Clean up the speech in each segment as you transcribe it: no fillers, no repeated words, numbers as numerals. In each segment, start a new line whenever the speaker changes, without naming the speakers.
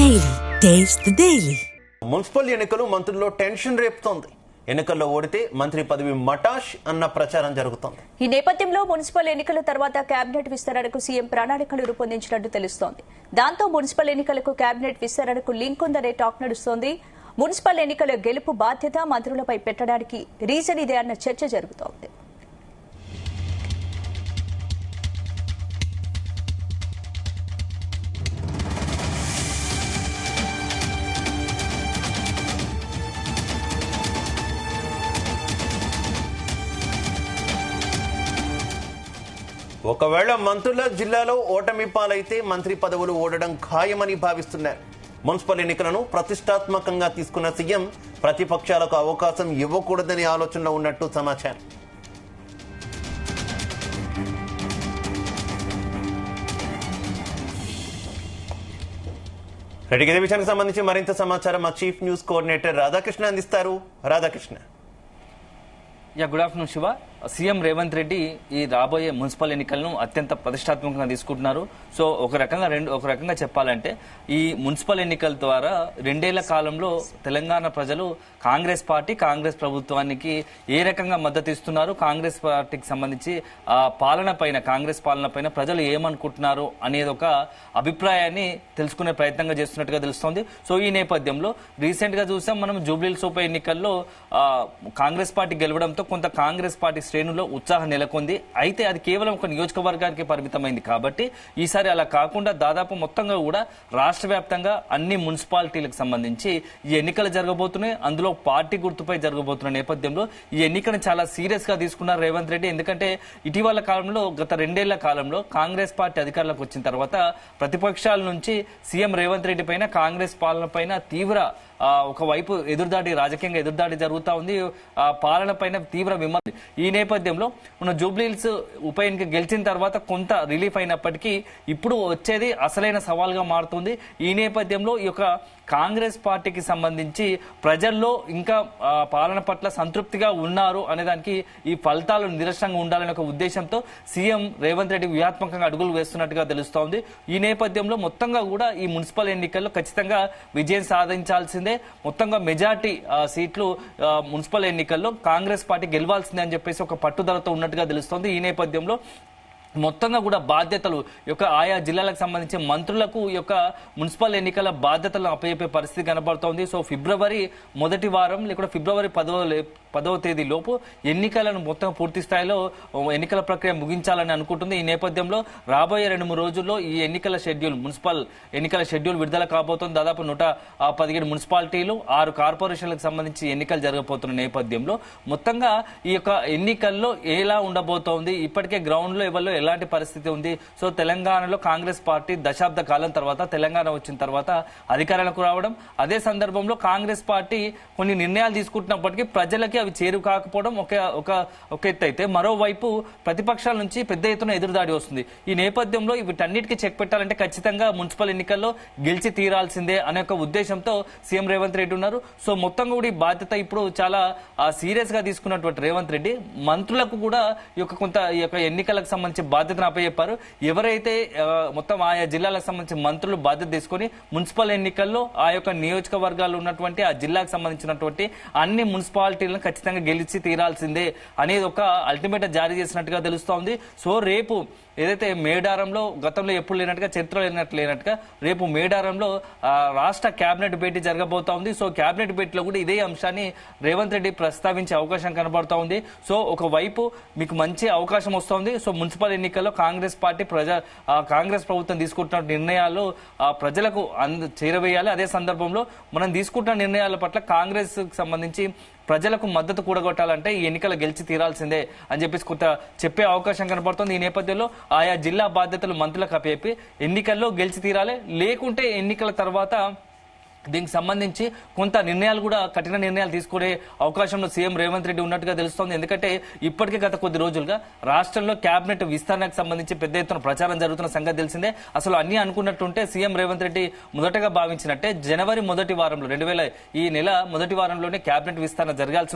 Daily taste the daily.
Municipal ఎన్నికలు మంత్రుల్లో tension రేపుతోంది. ఎన్నికల్లో ఓడితే మంత్రి పదవి మటాష్ అన్న ప్రచారం జరుగుతోంది.
ఈ నేపథ్యంలో మున్సిపల్ ఎన్నికల తర్వాత కేబినెట్ విస్తరణకు సీఎం ప్రణాళికలు రూపొందించినట్టు తెలుస్తోంది. దాంతో మున్సిపల్ ఎన్నికలకు కేబినెట్ విస్తరణకు లింక్ ఉందనే టాక్ నడుస్తోంది. మున్సిపల్ ఎన్నికల గెలుపు బాధ్యత మంత్రులపై పెట్టడానికి రీజన్ ఇదే అన్న చర్చ జరుగుతోంది.
ఒకవేళ మంత్రుల జిల్లాలో ఓటమి పాలైతే మంత్రి పదవులు ఓడడం ఖాయమని భావిస్తున్నారు. మున్సిపల్ ఎన్నికలను ప్రతిష్టాత్మకంగా తీసుకున్న సీఎం ప్రతిపక్షాలకు అవకాశం ఇవ్వకూడదనే ఆలోచనలో ఉన్నట్టు సమాచారం. ఇదే విషయానికి సంబంధించి మరింత సమాచారం మా చీఫ్ న్యూస్ కోఆర్డినేటర్ రాధాకృష్ణ అందిస్తారు. Radhakrishna.
Good afternoon Shiva. CM Revanth Reddy ఈ రాబోయే మున్సిపల్ ఎన్నికలను అత్యంత ప్రతిష్టాత్మకంగా తీసుకుంటున్నారు. సో ఒక రకంగా చెప్పాలంటే ఈ మున్సిపల్ ఎన్నికల ద్వారా 2 ఏళ్ల కాలంలో తెలంగాణ ప్రజలు కాంగ్రెస్ ప్రభుత్వానికి ఏ రకంగా మద్దతు ఇస్తున్నారు, కాంగ్రెస్ పార్టీకి సంబంధించి కాంగ్రెస్ పాలన పైన ప్రజలు ఏమనుకుంటున్నారు అనేది ఒక అభిప్రాయాన్ని తెలుసుకునే ప్రయత్నంగా చేస్తున్నట్టుగా తెలుస్తోంది. సో ఈ నేపథ్యంలో రీసెంట్ గా చూసాం మనం జూబ్లీహిల్స్ ఉప ఎన్నికల్లో కాంగ్రెస్ పార్టీ గెలవడంతో కొంత కాంగ్రెస్ పార్టీ శ్రేణుల్లో ఉత్సాహం నెలకొంది. అయితే అది కేవలం ఒక నియోజకవర్గానికి పరిమితమైంది కాబట్టి ఈసారి అలా కాకుండా దాదాపు మొత్తంగా కూడా రాష్ట్ర వ్యాప్తంగా అన్ని మున్సిపాలిటీలకు సంబంధించి ఈ ఎన్నికలు జరగబోతున్నాయి. అందులో పార్టీ గుర్తుపై జరగబోతున్న నేపథ్యంలో ఈ ఎన్నికను చాలా సీరియస్ గా తీసుకున్నారు రేవంత్ రెడ్డి. ఎందుకంటే ఇటీవల కాలంలో గత 2 ఏళ్ల కాలంలో కాంగ్రెస్ పార్టీ అధికారంలోకి వచ్చిన తర్వాత ప్రతిపక్షాల నుంచి సీఎం రేవంత్ రెడ్డి పైన కాంగ్రెస్ పాలన పైన తీవ్ర ఒకవైపు రాజకీయంగా ఎదురుదాడి జరుగుతూ ఉంది. పాలన పైన తీవ్ర విమర్శ. ఈ నేపథ్యంలో మన జూబ్లీహిల్స్ ఉప ఎన్నిక గెలిచిన తర్వాత కొంత రిలీఫ్ అయినప్పటికీ ఇప్పుడు వచ్చేది అసలైన సవాల్గా మారుతుంది. ఈ నేపథ్యంలో ఈ యొక్క కాంగ్రెస్ పార్టీకి సంబంధించి ప్రజల్లో ఇంకా పాలన పట్ల సంతృప్తిగా ఉన్నారు అనే దానికి ఈ ఫలితాలు నిరసనంగా ఉండాలనే ఒక ఉద్దేశంతో సీఎం రేవంత్ రెడ్డి వ్యూహాత్మకంగా అడుగులు వేస్తున్నట్టుగా తెలుస్తోంది. ఈ నేపథ్యంలో మొత్తంగా కూడా ఈ మున్సిపల్ ఎన్నికల్లో ఖచ్చితంగా విజయం సాధించాల్సిందే. మొత్తంగా మెజార్టీ సీట్లు మున్సిపల్ ఎన్నికల్లో కాంగ్రెస్ పార్టీ గెలవాల్సిందే అని చెప్పేసి ఒక పట్టుదలతో ఉన్నట్టుగా తెలుస్తోంది. ఈ నేపథ్యంలో మొత్తంగా కూడా బాధ్యతలు ఆయా జిల్లాలకు సంబంధించి మంత్రులకు మున్సిపల్ ఎన్నికల బాధ్యతలను అప్పచెప్పే పరిస్థితి కనబడుతోంది. సో ఫిబ్రవరి మొదటి వారం లేకుండా ఫిబ్రవరి 10వ తేదీ లోపు ఎన్నికలను మొత్తం పూర్తి స్థాయిలో ఎన్నికల ప్రక్రియ ముగించాలని అనుకుంటుంది. ఈ నేపథ్యంలో రాబోయే 2-3 రోజుల్లో ఈ మున్సిపల్ ఎన్నికల షెడ్యూల్ విడుదల కాబోతోంది. దాదాపు 117 మున్సిపాలిటీలు 6 కార్పొరేషన్లకు సంబంధించి ఎన్నికలు జరగబోతున్న నేపథ్యంలో మొత్తంగా ఈ ఎన్నికల్లో ఎలా ఉండబోతోంది, ఇప్పటికే గ్రౌండ్ లో ఎవరిలో ఎలాంటి పరిస్థితి ఉంది. సో తెలంగాణలో కాంగ్రెస్ పార్టీ దశాబ్ద కాలం తర్వాత తెలంగాణ వచ్చిన తర్వాత అధికారంలోకి రావడం, అదే సందర్భంలో కాంగ్రెస్ పార్టీ కొన్ని నిర్ణయాలు తీసుకుంటున్నప్పటికీ ప్రజలకి అవి చేరు కాకపోవడం ఒక ఎత్తు అయితే, మరోవైపు ప్రతిపక్షాల నుంచి పెద్ద ఎత్తున ఎదురుదాడి వస్తుంది. ఈ నేపథ్యంలో వీటన్నిటికీ చెక్ పెట్టాలంటే ఖచ్చితంగా మున్సిపల్ ఎన్నికల్లో గెలిచి తీరాల్సిందే అనే ఒక ఉద్దేశంతో సీఎం రేవంత్ రెడ్డి ఉన్నారు. సో మొత్తం కూడా ఈ బాధ్యత ఇప్పుడు చాలా సీరియస్ గా తీసుకున్నటువంటి రేవంత్ రెడ్డి మంత్రులకు కూడా ఈ యొక్క ఎన్నికలకు సంబంధించి బాధ్యతను అప్పచెప్పారు. ఎవరైతే మొత్తం ఆయా జిల్లాలకు సంబంధించిన మంత్రులు బాధ్యత తీసుకుని మున్సిపల్ ఎన్నికల్లో ఆ యొక్క నియోజకవర్గాలు ఉన్నటువంటి ఆ జిల్లాకు సంబంధించినటువంటి అన్ని మున్సిపాలిటీలను ఖచ్చితంగా గెలిచి తీరాల్సిందే అనేది ఒక అల్టిమేట్ జారీ చేసినట్టుగా తెలుస్తోంది. సో రేపు ఏదైతే మేడారంలో గతంలో ఎప్పుడు లేనట్టుగా చరిత్రలో లేనట్టుగా రేపు మేడారంలో రాష్ట్ర కేబినెట్ భేటీ జరగబోతా ఉంది. సో కేబినెట్ భేటీలో కూడా ఇదే అంశాన్ని రేవంత్ రెడ్డి ప్రస్తావించే అవకాశం కనబడతా ఉంది. సో ఒకవైపు మీకు మంచి అవకాశం వస్తోంది. సో మున్సిపల్ ఎన్నికల్లో కాంగ్రెస్ ప్రభుత్వం తీసుకుంటున్న నిర్ణయాలు ప్రజలకు చేరవేయాలి. అదే సందర్భంలో మనం తీసుకుంటున్న నిర్ణయాల పట్ల కాంగ్రెస్ సంబంధించి ప్రజలకు మద్దతు కూడగొట్టాలంటే ఈ ఎన్నికలు గెలిచి తీరాల్సిందే అని చెప్పేసి కొంత చెప్పే అవకాశం కనబడుతుంది. ఈ నేపథ్యంలో ఆయా జిల్లా బాధ్యతలు మంత్రులకు అప్పచెప్పి ఎన్నికల్లో గెలిచి తీరాలి, లేకుంటే ఎన్నికల తర్వాత దీనికి సంబంధించి కొంత నిర్ణయాలు కూడా కఠిన నిర్ణయాలు తీసుకునే అవకాశంలో సీఎం రేవంత్ రెడ్డి ఉన్నట్టుగా తెలుస్తోంది. ఎందుకంటే ఇప్పటికే గత కొద్ది రోజులుగా రాష్ట్రంలో కేబినెట్ విస్తరణకు సంబంధించి పెద్ద ఎత్తున ప్రచారం జరుగుతున్న సంగతి తెలిసిందే. అసలు అన్ని అనుకున్నట్టుంటే సీఎం రేవంత్ రెడ్డి మొదటగా భావించినట్టే జనవరి మొదటి వారంలో ఈ నెల మొదటి వారంలోనే కేబినెట్ విస్తరణ జరగాల్సి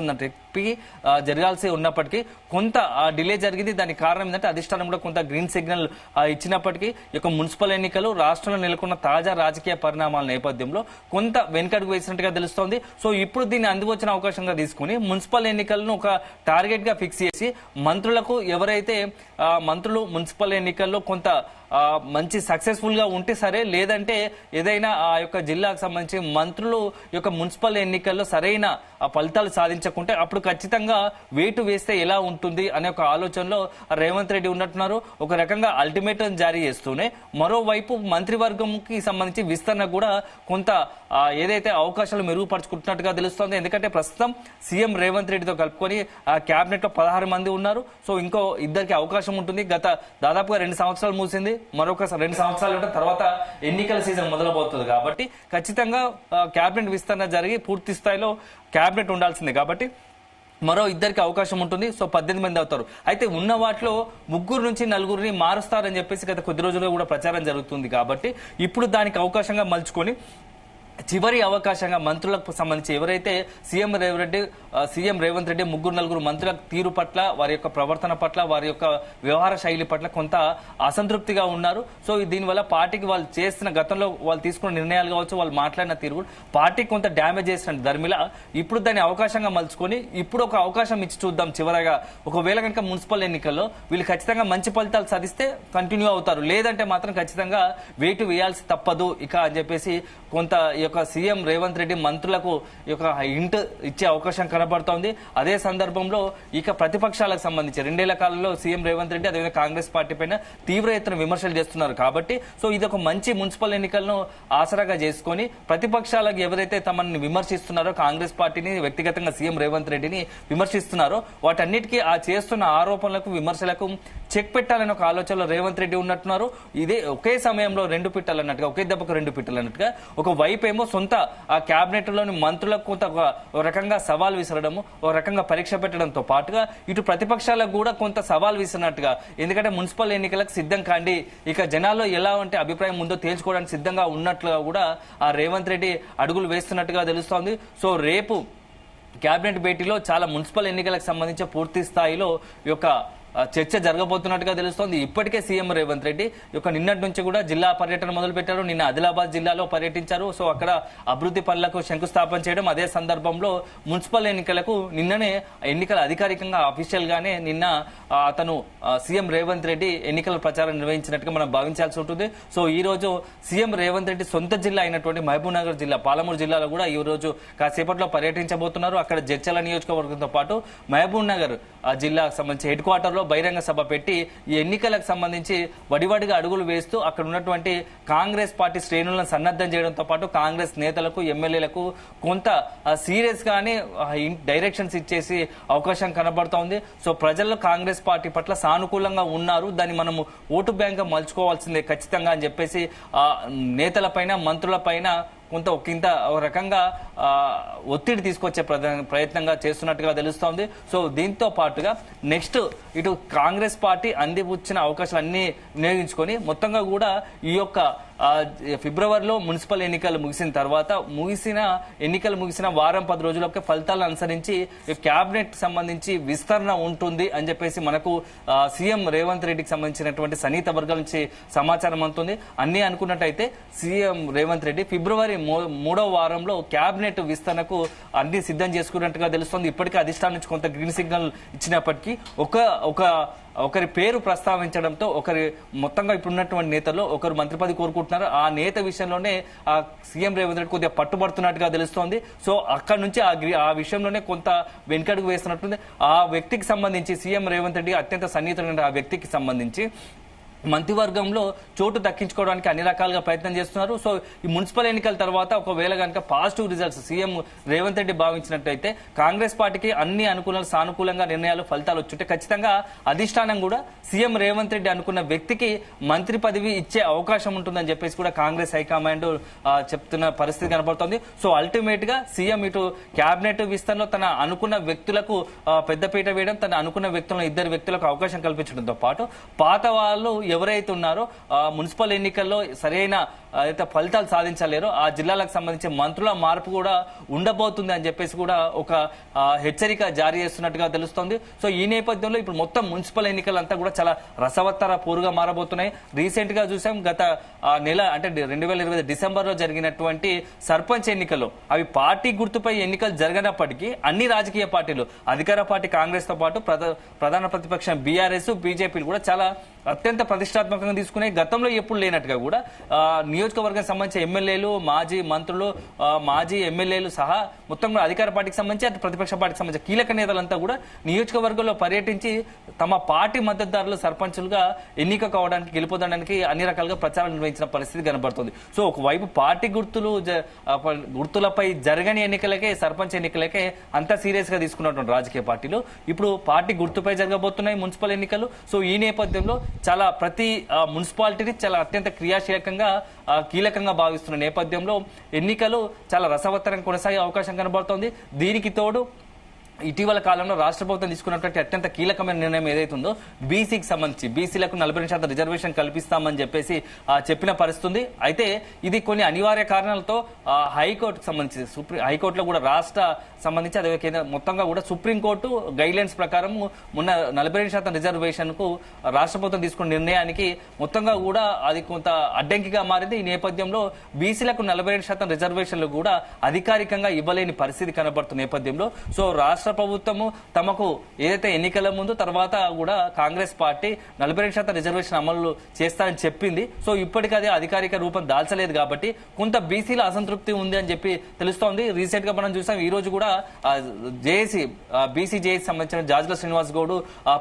ఉన్నప్పటికీ కొంత డిలే జరిగింది. దానికి కారణం ఏంటంటే అధిష్టానం కూడా కొంత గ్రీన్ సిగ్నల్ ఇచ్చినప్పటికీ ఇక మున్సిపల్ ఎన్నికలు రాష్ట్రంలో నెలకొన్న తాజా రాజకీయ పరిణామాల నేపథ్యంలో కొంత వెనుకడుగు వేసినట్టుగా తెలుస్తోంది. సో ఇప్పుడు దీన్ని అందుకొచ్చిన అవకాశంగా తీసుకుని మున్సిపల్ ఎన్నికలను ఒక టార్గెట్ గా ఫిక్స్ చేసి మంత్రులకు ఎవరైతే మంత్రులు మున్సిపల్ ఎన్నికల్లో కొంత మంచి సక్సెస్ఫుల్ గా ఉంటే సరే, లేదంటే ఏదైనా ఆ యొక్క జిల్లాకు సంబంధించి మంత్రులు యొక్క మున్సిపల్ ఎన్నికల్లో సరైన ఫలితాలు సాధించకుంటే అప్పుడు ఖచ్చితంగా వేటు వేస్తే ఎలా ఉంటుంది అనే ఒక ఆలోచనలో రేవంత్ రెడ్డి ఉన్నట్టున్నారు. ఒక రకంగా అల్టిమేటం జారీ చేస్తూనే మరోవైపు మంత్రివర్గంకి సంబంధించి విస్తరణ కూడా కొంత ఏదైతే అవకాశాలు మెరుగుపరుచుకుంటున్నట్టుగా తెలుస్తోంది. ఎందుకంటే ప్రస్తుతం సీఎం రేవంత్ రెడ్డితో కలుపుకొని కేబినెట్ లో 16 మంది ఉన్నారు. సో ఇంకో ఇద్దరికి అవకాశం ఉంటుంది. దాదాపుగా 2 సంవత్సరాలు మూసింది, మరొక 2 సంవత్సరాలు తర్వాత ఎన్నికల సీజన్ మొదలవుతుంది. కాబట్టి ఖచ్చితంగా కేబినెట్ విస్తరణ జరిగి పూర్తి స్థాయిలో కేబినెట్ ఉండాల్సిందే. కాబట్టి మరో ఇద్దరికి అవకాశం ఉంటుంది. సో 18 మంది అవుతారు. అయితే ఉన్న వాటిలో 3 నుంచి 4 మారుస్తారని చెప్పేసి గత కొద్ది రోజులుగా కూడా ప్రచారం జరుగుతుంది. కాబట్టి ఇప్పుడు దానికి అవకాశంగా మలుచుకొని చివరి అవకాశంగా మంత్రులకు సంబంధించి ఎవరైతే సీఎం రేవంత్ రెడ్డి 3-4 మంత్రుల తీరు పట్ల, వారి యొక్క ప్రవర్తన పట్ల, వారి యొక్క వ్యవహార శైలి పట్ల కొంత అసంతృప్తిగా ఉన్నారు. సో దీనివల్ల పార్టీకి వాళ్ళు చేస్తున్న గతంలో వాళ్ళు తీసుకున్న నిర్ణయాలు కావచ్చు, వాళ్ళు మాట్లాడిన తీరు పార్టీకి కొంత డ్యామేజ్ చేసిన ధర్మిల ఇప్పుడు దాన్ని అవకాశంగా మలుచుకొని ఇప్పుడు ఒక అవకాశం ఇచ్చి చూద్దాం. చివరగా ఒకవేళ కనుక మున్సిపల్ ఎన్నికల్లో వీళ్ళు ఖచ్చితంగా మంచి ఫలితాలు సాధిస్తే కంటిన్యూ అవుతారు, లేదంటే మాత్రం ఖచ్చితంగా వేటు వేయాల్సి తప్పదు ఇక అని చెప్పేసి కొంత ఈ యొక్క సీఎం రేవంత్ రెడ్డి మంత్రులకు ఈ యొక్క హింట్ ఇచ్చే అవకాశం కనబడుతోంది. అదే సందర్భంలో ఇక ప్రతిపక్షాలకు సంబంధించి 2 ఏళ్ల కాలంలో సీఎం రేవంత్ రెడ్డి అదేవిధంగా కాంగ్రెస్ పార్టీ పైన తీవ్ర ఎత్తున విమర్శలు చేస్తున్నారు. కాబట్టి సో ఇది ఒక మంచి మున్సిపల్ ఎన్నికలను ఆసరాగా చేసుకొని ప్రతిపక్షాలకు ఎవరైతే తమని విమర్శిస్తున్నారో, కాంగ్రెస్ పార్టీని వ్యక్తిగతంగా సీఎం రేవంత్ రెడ్డిని విమర్శిస్తున్నారో వాటన్నిటికీ ఆ చేస్తున్న ఆరోపణలకు, విమర్శలకు చెక్ పెట్టాలని ఒక ఆలోచనలో రేవంత్ రెడ్డి ఉన్నట్టున్నారు. ఇదే ఒకే సమయంలో 2 పిట్టలు అన్నట్టుగా, ఒకే దెబ్బకు 2 పిట్టలు అన్నట్టుగా ఒక వైపు ఏమో సొంత ఆ కేబినెట్ లోని మంత్రులకు కొంత ఒక రకంగా సవాల్ విసరడము, ఒక రకంగా పరీక్ష పెట్టడంతో పాటుగా ఇటు ప్రతిపక్షాలకు కూడా కొంత సవాల్ విసిరినట్టుగా. ఎందుకంటే మున్సిపల్ ఎన్నికలకు సిద్ధం కాండి, ఇక జనాల్లో ఎలా అంటే అభిప్రాయం ఉందో తేల్చుకోవడానికి సిద్ధంగా ఉన్నట్లుగా కూడా ఆ రేవంత్ రెడ్డి అడుగులు వేస్తున్నట్టుగా తెలుస్తోంది. సో రేపు కేబినెట్ భేటీలో చాలా మున్సిపల్ ఎన్నికలకు సంబంధించి పూర్తి స్థాయిలో ఈ యొక్క చర్చ జరగబోతున్నట్టుగా తెలుస్తోంది. ఇప్పటికే సీఎం రేవంత్ రెడ్డి నిన్నటి నుంచి కూడా జిల్లా పర్యటన మొదలు పెట్టారు. నిన్న ఆదిలాబాద్ జిల్లాలో పర్యటించారు. సో అక్కడ అభివృద్ధి పనులకు శంకుస్థాపన చేయడం, అదే సందర్భంలో మున్సిపల్ ఎన్నికలకు నిన్ననే ఎన్నికల అధికారికంగా అఫీషియల్ గానే నిన్న అతను సీఎం రేవంత్ రెడ్డి ఎన్నికల ప్రచారం నిర్వహించినట్టుగా మనం భావించాల్సి ఉంటుంది. సో ఈ రోజు సీఎం రేవంత్ రెడ్డి సొంత జిల్లా అయినటువంటి మహబూబ్ నగర్ జిల్లా, పాలమూరు జిల్లాలో కూడా ఈ రోజు కాసేపట్లో పర్యటించబోతున్నారు. అక్కడ జడ్చల నియోజకవర్గంతో పాటు మహబూబ్ నగర్ జిల్లాకు సంబంధించి హెడ్ క్వార్టర్ లో బహిరంగ సభ పెట్టి ఈ ఎన్నికలకు సంబంధించి వడివడిగా అడుగులు వేస్తూ అక్కడ ఉన్నటువంటి కాంగ్రెస్ పార్టీ శ్రేణులను సన్నద్ధం చేయడంతో పాటు కాంగ్రెస్ నేతలకు, ఎమ్మెల్యేలకు కొంత సీరియస్ గానే డైరెక్షన్స్ ఇచ్చేసి అవకాశం కనబడుతోంది. సో ప్రజల్లో కాంగ్రెస్ పార్టీ పట్ల సానుకూలంగా ఉన్నారు, దాన్ని మనము ఓటు బ్యాంక్ గా మలుచుకోవాల్సిందే ఖచ్చితంగా అని చెప్పేసి నేతల పైన, మంత్రుల పైన కొంత ఒక రకంగా ఒత్తిడి తీసుకొచ్చే ప్రయత్నంగా చేస్తున్నట్టుగా తెలుస్తోంది. సో దీంతో పాటుగా నెక్స్ట్ ఇటు కాంగ్రెస్ పార్టీ అందిపుచ్చిన అవకాశాలన్నీ వినియోగించుకొని మొత్తంగా కూడా ఈ యొక్క ఫిబ్రవరిలో మున్సిపల్ ఎన్నికలు ముగిసిన తర్వాత ముగిసిన వారం 10 రోజులకే ఫలితాలను అనుసరించి కేబినెట్ సంబంధించి విస్తరణ ఉంటుంది అని చెప్పేసి మనకు సీఎం రేవంత్ రెడ్డికి సంబంధించినటువంటి సన్నిహిత వర్గాల నుంచి సమాచారం అందుతుంది. అన్ని అనుకున్నట్టయితే సీఎం రేవంత్ రెడ్డి ఫిబ్రవరి 3వ వారంలో కేబినెట్ విస్తరణకు అన్ని సిద్ధం చేసుకున్నట్టుగా తెలుస్తోంది. ఇప్పటికే అధిష్టానం నుంచి కొంత గ్రీన్ సిగ్నల్ ఇచ్చినప్పటికీ ఒకరి పేరు ప్రస్తావించడంతో మొత్తంగా ఇప్పుడున్నటువంటి నేతల్లో ఒకరు మంత్రి పదవి కోరుకుంటున్నారు. ఆ నేత విషయంలోనే ఆ సీఎం రేవంత్ రెడ్డి కొద్దిగా పట్టుబడుతున్నట్టుగా తెలుస్తోంది. సో అక్కడ నుంచి ఆ విషయంలోనే కొంత వెనుకడుగు వేస్తున్నట్టుంది. ఆ వ్యక్తికి సంబంధించి సీఎం రేవంత్ రెడ్డి అత్యంత సన్నిహితులైన ఆ వ్యక్తికి సంబంధించి మంత్రివర్గంలో చోటు దక్కించుకోవడానికి అన్ని రకాలుగా ప్రయత్నం చేస్తున్నారు. సో ఈ మున్సిపల్ ఎన్నికల తర్వాత ఒకవేళ కనుక positive results CM Revanth Reddy భావించినట్టయితే కాంగ్రెస్ పార్టీకి అన్ని సానుకూలంగా నిర్ణయాలు ఫలితాలు వచ్చుంటే ఖచ్చితంగా అధిష్టానం కూడా సీఎం రేవంత్ రెడ్డి అనుకున్న వ్యక్తికి మంత్రి పదవి ఇచ్చే అవకాశం ఉంటుందని చెప్పేసి కూడా కాంగ్రెస్ హైకమాండ్ చెప్తున్న పరిస్థితి కనబడుతోంది. సో అల్టిమేట్ గా సీఎం ఇటు క్యాబినెట్ విస్తరణలో తన అనుకున్న వ్యక్తులకు పెద్దపీట వేయడం, తన అనుకున్న వ్యక్తులను 2 వ్యక్తులకు అవకాశం కల్పించడంతో పాటు పాత వాళ్ళు ఎవరైతే ఉన్నారో మున్సిపల్ ఎన్నికల్లో సరైన ఫలితాలు సాధించలేరో ఆ జిల్లాలకు సంబంధించి మంత్రుల మార్పు కూడా ఉండబోతుంది అని చెప్పేసి కూడా ఒక హెచ్చరిక జారీ చేస్తున్నట్టుగా తెలుస్తోంది. సో ఈ నేపథ్యంలో ఇప్పుడు మొత్తం మున్సిపల్ ఎన్నికలంతా కూడా చాలా రసవత్తర పోరుగా మారబోతున్నాయి. రీసెంట్ గా చూసాం గత నెల అంటే 2020 డిసెంబర్ లో జరిగినటువంటి సర్పంచ్ ఎన్నికల్లో అవి పార్టీ గుర్తుపై ఎన్నికలు జరగనప్పటికీ అన్ని రాజకీయ పార్టీలు అధికార పార్టీ కాంగ్రెస్ తో పాటు ప్రధాన ప్రతిపక్షం బీఆర్ఎస్ బీజేపీలు కూడా చాలా అత్యంత ప్రతిష్టాత్మకంగా తీసుకునే గతంలో ఎప్పుడు లేనట్టుగా కూడా నియోజకవర్గం సంబంధించిన ఎమ్మెల్యేలు, మాజీ మంత్రులు, మాజీ ఎమ్మెల్యేలు సహా మొత్తం కూడా అధికార పార్టీకి సంబంధించి అటు ప్రతిపక్ష పార్టీకి సంబంధించిన కీలక నేతలంతా కూడా నియోజకవర్గంలో పర్యటించి తమ పార్టీ మద్దతుదారులు సర్పంచులుగా ఎన్నిక కావడానికి గెలుపొందడానికి అన్ని రకాలుగా ప్రచారం నిర్వహించిన పరిస్థితి కనబడుతుంది. సో ఒకవైపు పార్టీ గుర్తులపై జరగని ఎన్నికలకే సర్పంచ్ ఎన్నికలకే అంత సీరియస్ గా తీసుకున్నటువంటి రాజకీయ పార్టీలు ఇప్పుడు పార్టీ గుర్తుపై జరగబోతున్నాయి మున్సిపల్ ఎన్నికలు. సో ఈ నేపథ్యంలో చాలా ప్రతి మున్సిపాలిటీని చాలా అత్యంత క్రియాశీలకంగా కీలకంగా భావిస్తున్న నేపథ్యంలో ఎన్నికలు చాలా రసవత్తరంగా కొనసాగే అవకాశం కనబడుతోంది. దీనికి తోడు ఇటీవల కాలంలో రాష్ట్ర ప్రభుత్వం తీసుకున్నటువంటి అత్యంత కీలకమైన నిర్ణయం ఏదైతుందో బీసీకి సంబంధించి బీసీలకు 42% రిజర్వేషన్ కల్పిస్తామని చెప్పేసి చెప్పిన పరిస్థితి. అయితే ఇది కొన్ని అనివార్య కారణాలతో హైకోర్టుకు సంబంధించి హైకోర్టులో కూడా రాష్ట్ర సంబంధించి అదే మొత్తంగా కూడా సుప్రీంకోర్టు గైడ్ లైన్స్ ప్రకారం మొన్న 42% రిజర్వేషన్ కు రాష్ట్ర ప్రభుత్వం తీసుకున్న నిర్ణయానికి మొత్తంగా కూడా అది కొంత అడ్డంకిగా మారింది. ఈ నేపథ్యంలో బీసీలకు 42% రిజర్వేషన్లు కూడా అధికారికంగా ఇవ్వలేని పరిస్థితి కనబడుతున్న నేపథ్యంలో సో రాష్ట్ర ప్రభుత్వము తమకు ఏదైతే ఎన్నికల ముందు తర్వాత కూడా కాంగ్రెస్ పార్టీ 42% రిజర్వేషన్ అమలు చేస్తారని చెప్పింది. సో ఇప్పటికీ అది అధికారిక రూపం దాల్చలేదు కాబట్టి కొంత బీసీల అసంతృప్తి ఉంది అని చెప్పి తెలుస్తోంది. రీసెంట్ గా మనం చూసాం ఈ రోజు కూడా బీసీ జేఏసీ సంబంధించిన జాజుల శ్రీనివాస్ గౌడ్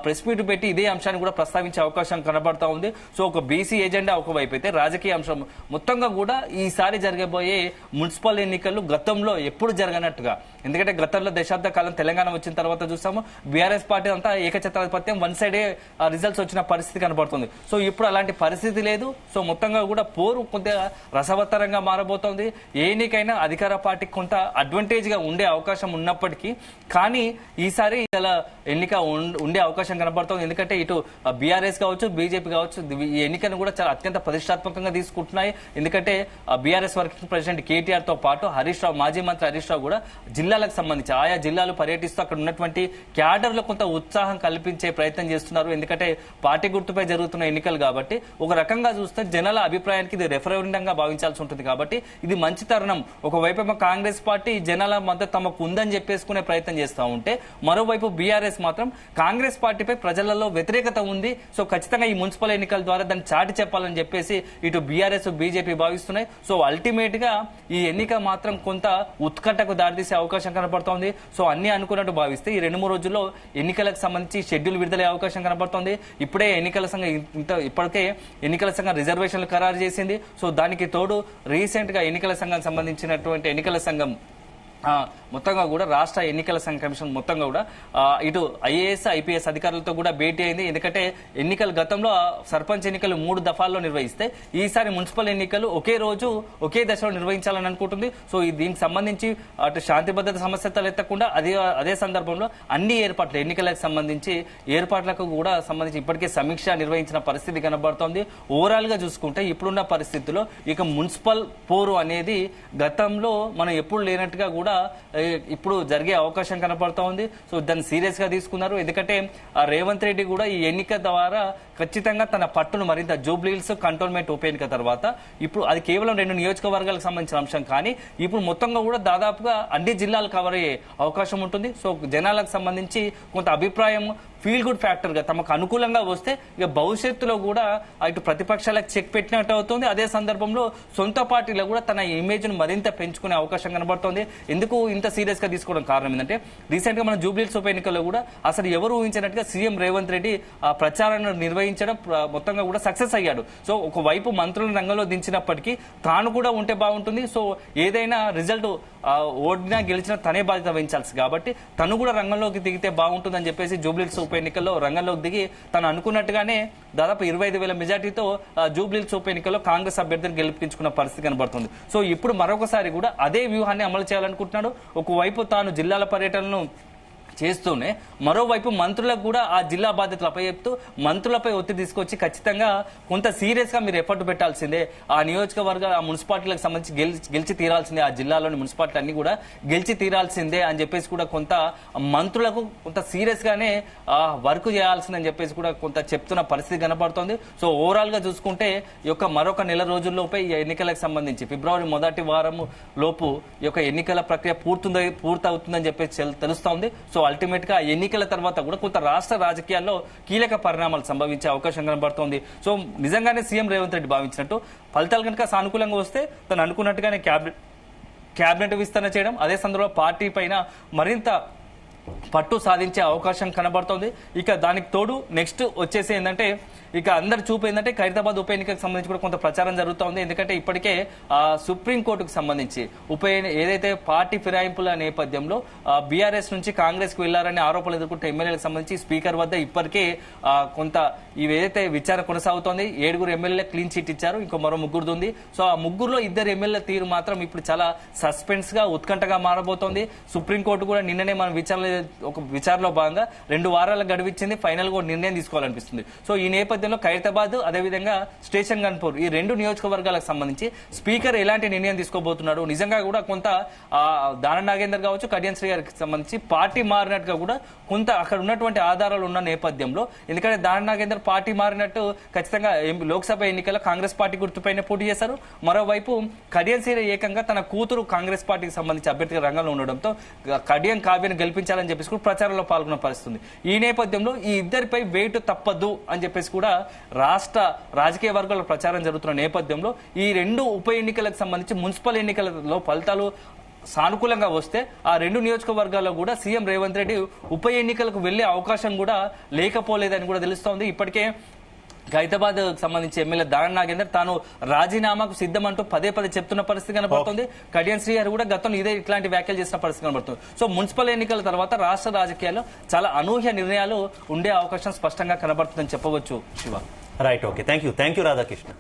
ప్రెస్ మీట్ పెట్టి ఇదే అంశాన్ని కూడా ప్రస్తావించే అవకాశం కనబడతా ఉంది. సో ఒక బీసీ ఎజెండా ఒకవైపు అయితే రాజకీయ అంశం మొత్తంగా కూడా ఈసారి జరగబోయే మున్సిపల్ ఎన్నికలు గతంలో ఎప్పుడు జరగనట్టుగా, ఎందుకంటే గతంలో దశాబ్ద కాలం తెలంగాణ వచ్చిన తర్వాత చూసాము బీఆర్ఎస్ పార్టీ అంతా ఏకఛత్రాధిపత్యం వన్ సైడే రిజల్ట్స్ వచ్చిన పరిస్థితి కనబడుతుంది. సో ఇప్పుడు అలాంటి పరిస్థితి లేదు. సో మొత్తంగా కూడా పోరు కొంత రసవత్తరంగా మారబోతోంది. ఏ ఎన్నికైనా అధికార పార్టీకి కొంత అడ్వాంటేజ్ గా ఉండే అవకాశం ఉన్నప్పటికీ కానీ ఈసారి ఇలా ఎన్నిక ఉండే అవకాశం కనబడుతోంది. ఎందుకంటే ఇటు బీఆర్ఎస్ కావచ్చు బీజేపీ కావచ్చు ఈ ఎన్నికను కూడా చాలా అత్యంత ప్రతిష్టాత్మకంగా తీసుకుంటున్నాయి. ఎందుకంటే బీఆర్ఎస్ వర్కింగ్ ప్రెసిడెంట్ కేటీఆర్ తో పాటు హరీష్ రావు, మాజీ మంత్రి హరీష్ రావు కూడా జిల్లాలకు సంబంధించి ఆయా జిల్లాలు పర్యటిస్తూ అక్కడ ఉన్నటువంటి క్యాడర్ లో కొంత ఉత్సాహం కల్పించే ప్రయత్నం చేస్తున్నారు. ఎందుకంటే పార్టీ గుర్తుపై జరుగుతున్న ఎన్నికలు కాబట్టి ఒక రకంగా చూస్తే జనాల అభిప్రాయానికి ఇది రెఫరెండంగా భావించాల్సి ఉంటుంది. కాబట్టి ఇది మంచి తరుణం. ఒకవైపు కాంగ్రెస్ పార్టీ జనాల మద్దతు తమకు ఉందని చెప్పేసుకునే ప్రయత్నం చేస్తూ ఉంటే మరోవైపు బీఆర్ఎస్ మాత్రం కాంగ్రెస్ పార్టీపై ప్రజలలో వ్యతిరేకత ఉంది. సో ఖచ్చితంగా ఈ మున్సిపల్ ఎన్నికల ద్వారా దాన్ని చాటి చెప్పాలని చెప్పేసి ఇటు బీఆర్ఎస్ బీజేపీ భావిస్తున్నాయి. సో అల్టిమేట్ గా ఈ ఎన్నిక మాత్రం కొంత ఉత్కంఠకు దారితీసే అవకాశం కనబడుతోంది. సో అన్ని అనుకున్నట్టు భావిస్తే ఈ 2-3 రోజుల్లో ఎన్నికలకు సంబంధించి షెడ్యూల్ విడుదలయ్యే అవకాశం కనబడుతోంది. ఇప్పుడే ఎన్నికల సంఘం ఇప్పటికే ఎన్నికల సంఘం రిజర్వేషన్లు ఖరారు చేసింది. సో దానికి తోడు రీసెంట్ గా ఎన్నికల సంఘానికి సంబంధించినటువంటి ఎన్నికల సంఘం మొత్తంగా కూడా రాష్ట్ర ఎన్నికల సంఘ కమిషన్ మొత్తంగా కూడా ఇటు ఐఏఎస్ ఐపీఎస్ అధికారులతో కూడా భేటీ అయింది. ఎందుకంటే ఎన్నికలు గతంలో సర్పంచ్ ఎన్నికలు 3 దఫాల్లో నిర్వహిస్తే ఈసారి మున్సిపల్ ఎన్నికలు ఒకే రోజు ఒకే దశలో నిర్వహించాలని అనుకుంటుంది. సో దీనికి సంబంధించి అటు శాంతి భద్రత సమస్య తలెత్తకుండా అదే సందర్భంలో అన్ని ఏర్పాట్లు ఎన్నికలకు సంబంధించి ఏర్పాట్లకు కూడా సంబంధించి ఇప్పటికే సమీక్ష నిర్వహించిన పరిస్థితి కనబడుతోంది. ఓవరాల్ గా చూసుకుంటే ఇప్పుడున్న పరిస్థితుల్లో ఇక మున్సిపల్ పోరు అనేది గతంలో మనం ఎప్పుడు లేనట్టుగా కూడా ఇప్పుడు జరిగే అవకాశం కనపడతా ఉంది. సో దాన్ని సీరియస్ గా తీసుకున్నారు. ఎందుకంటే రేవంత్ రెడ్డి కూడా ఈ ఎన్నిక ద్వారా ఖచ్చితంగా తన పట్టును మరింత జూబ్లీహిల్స్ కంటోన్మెంట్ ఉప ఎన్నిక తర్వాత ఇప్పుడు అది కేవలం 2 నియోజకవర్గాలకు సంబంధించిన అంశం కానీ ఇప్పుడు మొత్తంగా కూడా దాదాపుగా అన్ని జిల్లాలు కవర్ అయ్యే అవకాశం ఉంటుంది. సో జనాలకు సంబంధించి కొంత అభిప్రాయం ఫీల్ గుడ్ ఫ్యాక్టర్ గా తమకు అనుకూలంగా వస్తే ఇక భవిష్యత్తులో కూడా ఇటు ప్రతిపక్షాలకు చెక్ పెట్టినట్టు అవుతుంది. అదే సందర్భంలో సొంత పార్టీలో కూడా తన ఇమేజ్ ను మరింత పెంచుకునే అవకాశం కనబడుతోంది. ఎందుకు ఇంత సీరియస్ గా తీసుకోవడం కారణం ఏంటంటే రీసెంట్ గా మన జూబ్లీహిల్స్ ఉప ఎన్నికల్లో కూడా అసలు ఎవరు ఊహించినట్టుగా సీఎం రేవంత్ రెడ్డి ఆ ప్రచారాన్ని నిర్వహించడం మొత్తంగా కూడా సక్సెస్ అయ్యాడు. సో ఒకవైపు మంత్రులను రంగంలో దించినప్పటికీ తాను కూడా ఉంటే బాగుంటుంది. సో ఏదైనా రిజల్ట్ ఓడినా గెలిచినా తనే బాధ్యత వహించాల్సి కాబట్టి తను కూడా రంగంలోకి దిగితే బాగుంటుందని చెప్పేసి జూబ్లీహిల్స్ ఉప ఎన్నికల్లో రంగంలోకి దిగి తను అనుకున్నట్టుగానే దాదాపు 25,000 మెజార్టీతో జూబ్లీహిల్స్ ఉప ఎన్నికల్లో కాంగ్రెస్ అభ్యర్థిని గెలిపించుకున్న పరిస్థితి కనబడుతుంది. సో ఇప్పుడు మరొకసారి కూడా అదే వ్యూహాన్ని అమలు చేయాలనుకుంటున్నాడు. ఒకవైపు తాను జిల్లాల పర్యటనను చేస్తూనే మరోవైపు మంత్రులకు కూడా ఆ జిల్లా బాధ్యతలు అప్పచెప్తూ మంత్రులపై ఒత్తిడి తీసుకొచ్చి ఖచ్చితంగా కొంత సీరియస్ గా మీరు ఎఫర్ట్ పెట్టాల్సిందే, ఆ నియోజకవర్గ ఆ మున్సిపాలిటీలకు సంబంధించి గెలిచి తీరాల్సిందే, ఆ జిల్లాలోని మున్సిపాలిటీ అన్ని కూడా గెలిచి తీరాల్సిందే అని చెప్పేసి కూడా కొంత మంత్రులకు కొంత సీరియస్ గానే వర్క్ చేయాల్సిందని చెప్పేసి కూడా కొంత చెప్తున్న పరిస్థితి కనబడుతోంది. సో ఓవరాల్ గా చూసుకుంటే ఈ యొక్క మరొక నెల రోజుల్లోపై ఈ ఎన్నికలకు సంబంధించి ఫిబ్రవరి మొదటి వారం లోపు ఈ యొక్క ఎన్నికల ప్రక్రియ పూర్తవుతుందని చెప్పేసి తెలుస్తోంది. సో అల్టిమేట్ గా ఎన్నికల తర్వాత కూడా కొంత రాష్ట్ర రాజకీయాల్లో కీలక పరిణామాలు సంభవించే అవకాశం కనబడుతోంది. సో నిజంగానే సీఎం రేవంత్ రెడ్డి భావించినట్టు ఫలితాలు కనుక సానుకూలంగా వస్తే తను అనుకున్నట్టుగానే క్యాబినెట్ విస్తరణ చేయడం, అదే సందర్భంలో పార్టీ పైన మరింత పట్టు సాధించే అవకాశం కనబడుతోంది. ఇక దానికి తోడు నెక్స్ట్ వచ్చేసి ఏంటంటే ఇక అందరు చూపు ఏంటంటే ఖైరతాబాద్ ఉప ఎన్నికకు సంబంధించి కూడా కొంత ప్రచారం జరుగుతోంది. ఎందుకంటే ఇప్పటికే సుప్రీంకోర్టుకు సంబంధించి ఏదైతే పార్టీ ఫిరాయింపుల నేపథ్యంలో బీఆర్ఎస్ నుంచి కాంగ్రెస్ కు వెళ్లారనే ఆరోపణలు ఎదుర్కొంటే ఎమ్మెల్యేలకు సంబంధించి స్పీకర్ వద్ద ఇప్పటికే కొంత ఏదైతే విచారణ కొనసాగుతోంది. 7 ఎమ్మెల్యేలకు క్లీన్ చిట్ ఇచ్చారు, ఇంకో మరో 3 ఉంది. సో ఆ 3లో 2 ఎమ్మెల్యేల తీరు మాత్రం ఇప్పుడు చాలా సస్పెన్స్ గా ఉత్కంఠగా మారబోతోంది. సుప్రీంకోర్టు కూడా నిన్ననే మన విచారణలో భాగంగా 2 వారాల గడువిచ్చింది, ఫైనల్ గా నిర్ణయం తీసుకోవాలనిపిస్తుంది. సో ఈ నేపథ్యంలో ఖైరతాబాద్ అదేవిధంగా స్టేషన్ గన్పూర్ ఈ 2 నియోజకవర్గాలకు సంబంధించి స్పీకర్ ఎలాంటి నిర్ణయం తీసుకోబోతున్నాడు, నిజంగా కూడా కొంత దానం నాగేందర్ కావచ్చు కడియం శ్రీ గారికి సంబంధించి పార్టీ మారినట్టుగా కూడా కొంత అక్కడ ఉన్నటువంటి ఆధారాలు ఉన్న నేపథ్యంలో, ఎందుకంటే దానం నాగేందర్ పార్టీ మారినట్టు ఖచ్చితంగా లోక్సభ ఎన్నికల్లో కాంగ్రెస్ పార్టీ గుర్తుపైన పోటీ చేశారు. మరోవైపు కడియం శ్రీ ఏకంగా తన కూతురు కాంగ్రెస్ పార్టీకి సంబంధించి అభ్యర్థిగా రంగంలో ఉండడంతో కడియం కావ్యను గెలిపించాలని చెప్పేసి కూడా ప్రచారంలో పాల్గొన్న పరిస్థితుంది. ఈ నేపథ్యంలో ఈ ఇద్దరిపై వెయిట్ తప్పదు అని చెప్పేసి కూడా రాష్ట్ర రాజకీయ వర్గాల్లో ప్రచారం జరుగుతున్న నేపథ్యంలో ఈ 2 ఉప ఎన్నికలకు సంబంధించి మున్సిపల్ ఎన్నికలలో ఫలితాలు సానుకూలంగా వస్తే ఆ 2 నియోజకవర్గాల్లో కూడా సీఎం రేవంత్ రెడ్డి ఉప ఎన్నికలకు వెళ్లే అవకాశం కూడా లేకపోలేదని కూడా తెలుస్తోంది. ఇప్పటికే ఖైరతాబాద్ సంబంధించి ఎమ్మెల్యే దానం నాగేందర్ తాను రాజీనామాకు సిద్ధమంటూ పదే చెప్తున్న పరిస్థితి కనబడుతుంది. కడియం శ్రీ గారు కూడా గతంలో ఇట్లాంటి వ్యాఖ్యలు చేసిన పరిస్థితి కనబడుతుంది. సో మున్సిపల్ ఎన్నికల తర్వాత రాష్ట్ర రాజకీయాల్లో చాలా అనూహ్య నిర్ణయాలు ఉండే అవకాశం స్పష్టంగా కనబడుతుందని చెప్పవచ్చు. Shiva
right, okay, thank you Radhakrishna.